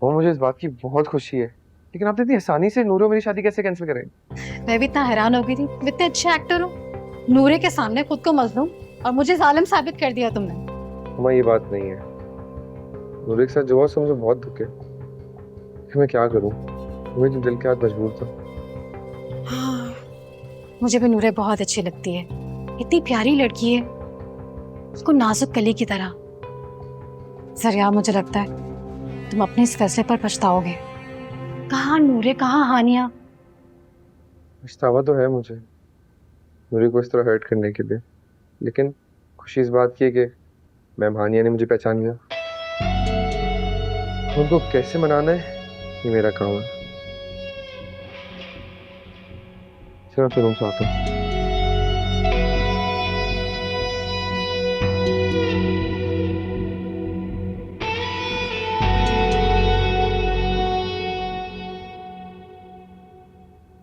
और मुझे इस बात की बहुत खुशी है, लेकिन आप इतनी आसानी से नूर और मेरी शादी कैसे कैंसिल करें? मैं भी इतना हैरान हो गई थी, इतने अच्छे एक्टर हो, नूरे के सामने खुद को मजलूम और मुझे जालिम साबित कर दिया तुमने। हमारी ये बात नहीं है। नूर के साथ जो हुआ उससे मुझे बहुत दुख है, फिर मैं क्या करूं? मुझे दिल के हाथ मजबूर था। हाँ, मुझे भी नूरे बहुत अच्छी लगती है, इतनी प्यारी लड़की है, उसको नाजुक कली की तरह। जरिया, मुझे लगता है तुम अपने इस फैसले पर पछताओगे। कहाँ नूरे, कहाँ हानिया। पछतावा तो है मुझे नूरी को इस तरह हर्ट करने के लिए, लेकिन खुशी इस बात की है कि मैम हानिया ने मुझे पहचान लिया। उनको कैसे मनाना है ये मेरा काम है। चलो फिर रूम से आता हूँ।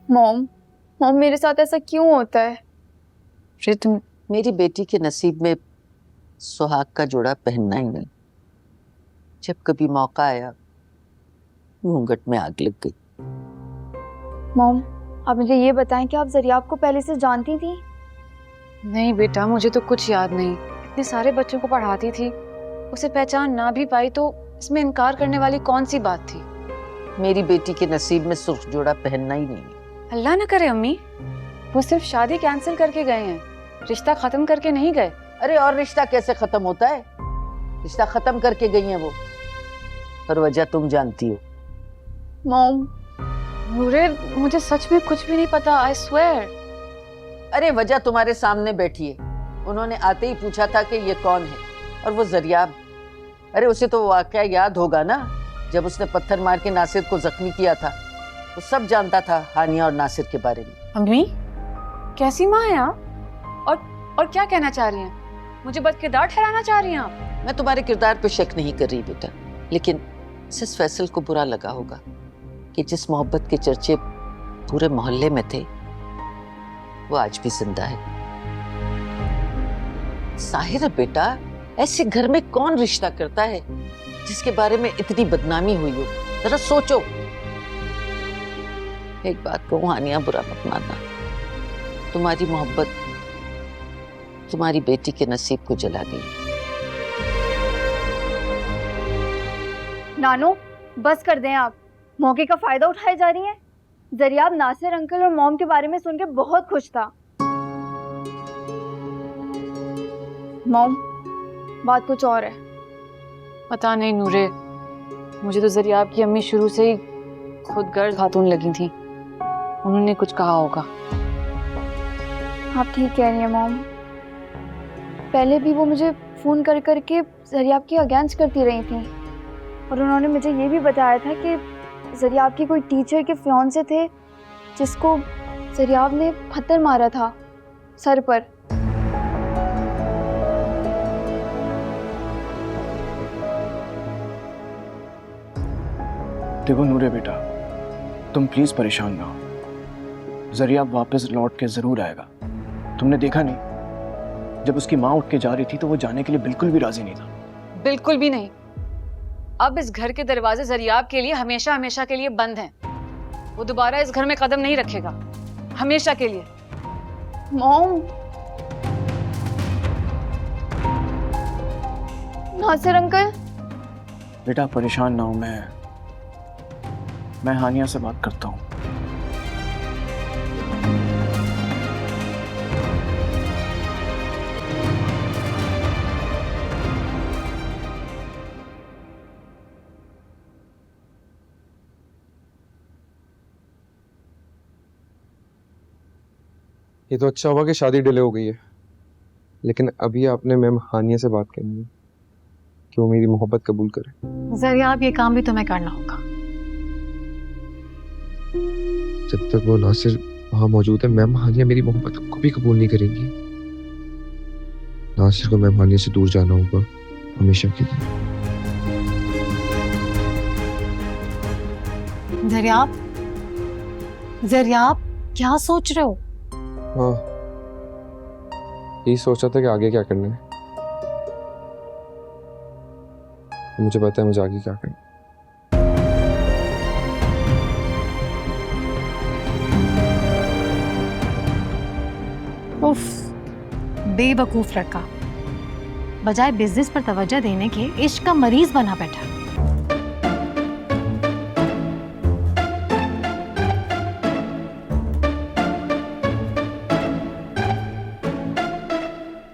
मॉम मॉम मेरे साथ ऐसा क्यों होता है? फिर तुम मेरी बेटी के नसीब में सुहाग का जोड़ा पहनना ही नहीं। जब कभी मौका आया घूंघट में आग लग गई। मॉम आप मुझे ये बताएं कि आप जरियाब को पहले से जानती थी? नहीं बेटा, मुझे तो कुछ याद नहीं। इतने सारे बच्चों को पढ़ाती थी, उसे पहचान ना भी पाई तो इसमें इनकार करने वाली कौन सी बात थी। मेरी बेटी के नसीब में सुर्ख जोड़ा पहनना ही नहीं। अल्लाह न करे अम्मी, वो सिर्फ शादी कैंसिल करके गए हैं, रिश्ता खत्म करके नहीं गए। अरे और रिश्ता कैसे खत्म होता है? रिश्ता खत्म करके गई हैं वो, और वजह तुम जानती हो। मॉम नूरे, मुझे सच में कुछ भी नहीं पता, आई स्वेयर। अरे वजह तुम्हारे सामने बैठी है। उन्होंने आते ही पूछा था कि ये कौन है, और वो जरियाब। अरे उसे तो वाकया याद होगा ना, जब उसने पत्थर मार के नासिर को जख्मी किया था। वो सब जानता था हानिया और नासिर के बारे में। अम्मी कैसी माँ है आप? और क्या कहना चाह रही हैं? मुझे बदकिरदार ठहराना चाह रही हैं आप? मैं तुम्हारे किरदार पे शक नहीं कर रही बेटा, लेकिन मिसेस फैसल को बुरा लगा होगा कि जिस मोहब्बत के चर्चे पूरे मोहल्ले में थे वो आज भी जिंदा है। साहिर बेटा, ऐसे घर में कौन रिश्ता करता है जिसके बारे में इतनी बदनामी हुई हो? जरा सोचो। एक बात कहूं हानिया, बुरा मत मानना, तुम्हारी मोहब्बत तुम्हारी बेटी के नसीब को जला गई। नानो बस कर दें आप, मौके का फायदा उठाए जा रही हैं। जरियाब नासिर अंकल और मॉम के बारे में सुन के बहुत खुश था। मॉम बात कुछ और है। पता नहीं नूरे, मुझे तो जरियाब की अम्मी शुरू से ही खुद गर्द खातून लगी थी। उन्होंने कुछ कहा होगा। आप ठीक कह रही हैं मॉम। पहले भी वो मुझे फोन कर करके जरियाब की अगेंस्ट करती रही थी, और उन्होंने मुझे ये भी बताया था कि जरियाब की कोई टीचर के फियांसे थे जिसको जरियाब ने पत्थर मारा था सर पर। देखो नूरे बेटा, तुम प्लीज परेशान ना हो। जरियाब वापस लौट के जरूर आएगा। तुमने देखा नहीं, जब उसकी माँ उठ के जा रही थी तो वो जाने के लिए बिल्कुल भी राजी नहीं था। बिल्कुल भी नहीं। अब इस घर के दरवाजे जरियाब के लिए हमेशा हमेशा के लिए बंद हैं। वो दोबारा इस घर में कदम नहीं रखेगा, हमेशा के लिए। Mom Nasir uncle. बेटा परेशान ना हो, मैं हानिया से बात करता हूँ। ये तो अच्छा हुआ कि शादी डिले हो गई है, लेकिन अभी आपने मैम हानिया से बात करनी है कि वो मेरी मोहब्बत कबूल करे। जरियाब, ये काम भी तुम्हें करना होगा। जब तक वो नासिर वहां मौजूद है, मैम हानिया मेरी मोहब्बत को भी कबूल नहीं करेंगी। नासिर को मैम हानिया से दूर जाना होगा हमेशा के लिए। जरियाब, जरियाब क्या सोच रहे हो? हाँ, यही सोचा था कि आगे क्या करना है। मुझे पता है मुझे आगे क्या करना है। बेवकूफ लड़का बजाय बिजनेस पर तवज्जो देने के इश्क का मरीज बना बैठा।